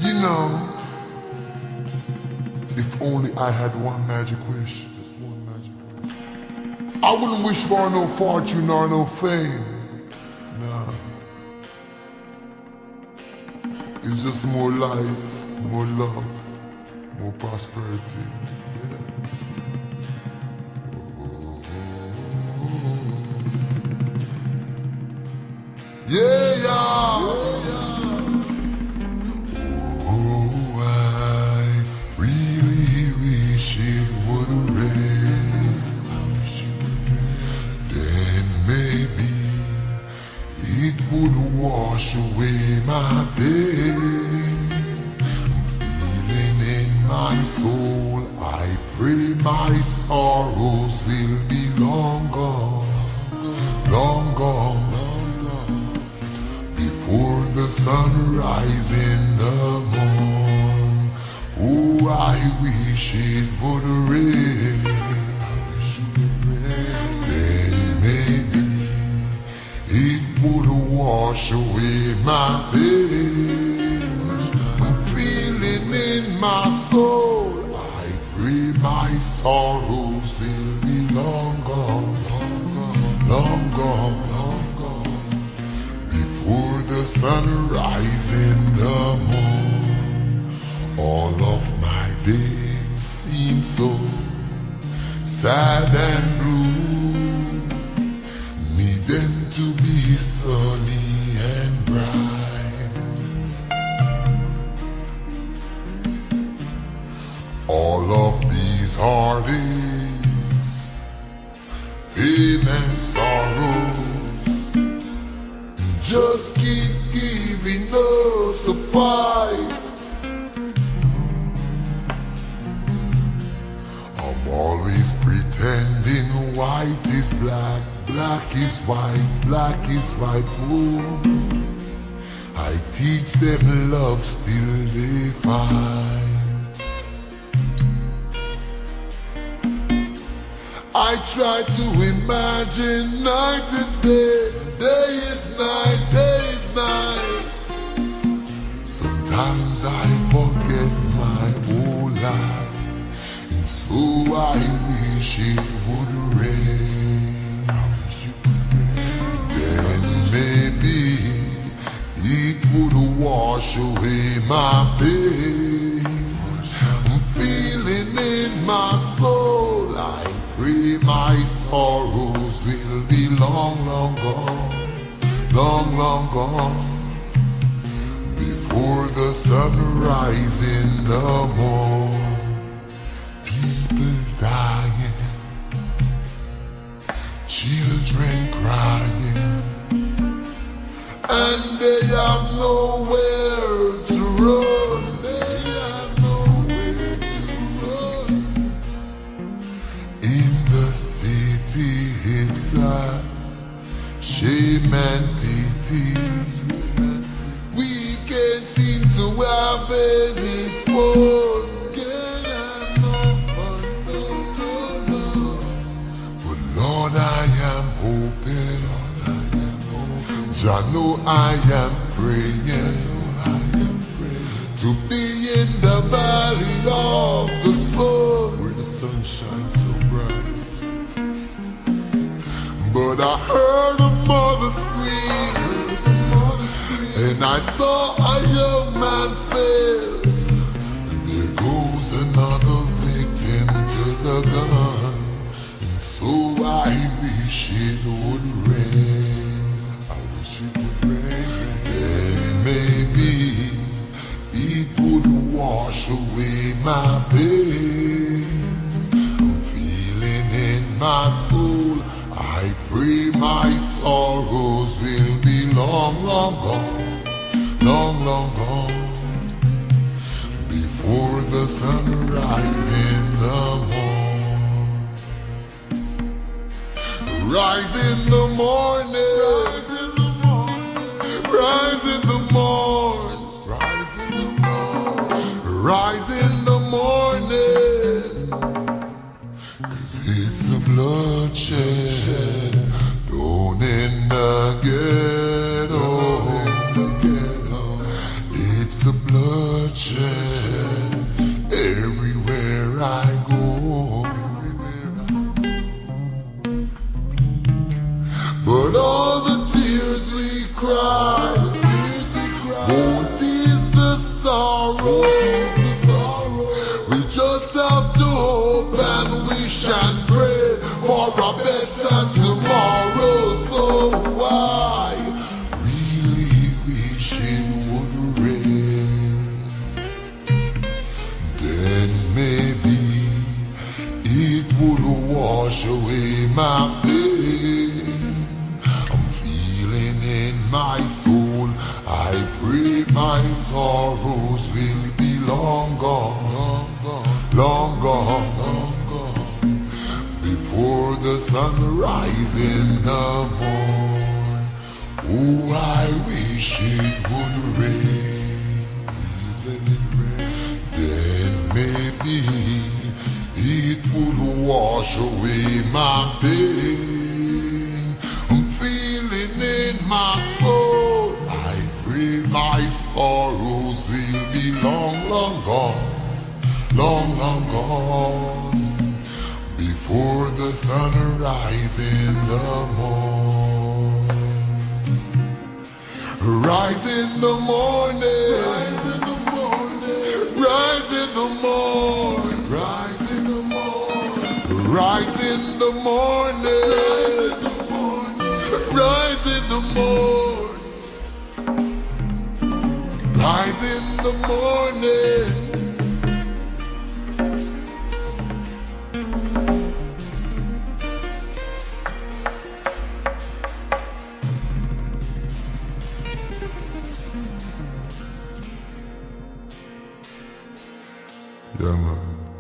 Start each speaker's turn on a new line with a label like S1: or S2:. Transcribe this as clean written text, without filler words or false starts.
S1: You know, if only I had one magic wish, just one magic wish. I wouldn't wish for no fortune or no fame. Nah. It's just more life, more love, more prosperity. Yeah, yeah. Oh, I really wish it would rain. Then maybe it would wash away my pain. Feeling in my soul, I pray my sorrows will be long gone, long gone. Before the sunrise in the morn, oh, I wish it would rain. Then maybe it would wash away my pain. I'm feeling in my soul, I pray my sorrows will be long gone, long gone, long gone, long gone. Before the sunrise in the morn, all of my days seem so sad and blue. Need them to be sunny and bright. All of these heartaches, pain and sorrows just keep giving us a fight. I'm always pretending white is black, black is white, black is white. Oh, I teach them love, still they fight. I try to imagine night is day, day is night, day is night. Sometimes I forget my whole life, and so I wish it would rain. Then maybe it would wash away my pain. I'm feeling in my soul, I pray my sorrows will be long, long gone, long, long gone. Before the sunrise in the morn, people dying, children crying, and they have nowhere to run. They have nowhere to run. In the city it's a shame and pity. We can't seem to have any fun. Can't have no fun, no, no, no. But Lord, I am hoping. I know I am praying to be in the valley of the sun, where the sun shines so bright. But I heard a mother scream, and I saw a young man fail. There goes another victim to the gun, and so I wish it would rain. I wish it would rain. Then maybe it would wash away my pain. I'm feeling in my soul, I pray my sorrows will be long, long gone, long, long gone. Before the sunrise in the morn, rise in the morning, rise in the morn, rise in the morn, rise in the morning. 'Cause it's a bloodshed down in the ghetto. It's a bloodshed I pray my sorrows will be long gone, long gone, long gone, long gone, before the sunrise in the morn. Oh, I wish it would rain, please let it rain. Then maybe it would wash away my pain. I'm feeling in my soul, I pray my sorrows will be long, long gone, long, long gone, before the sunrise in the morn. Rise in the morning, rise in the morning, rise in the morning, rise in the morning, rise in the morning, rise in the morning, rise in the morning. Yeah, man.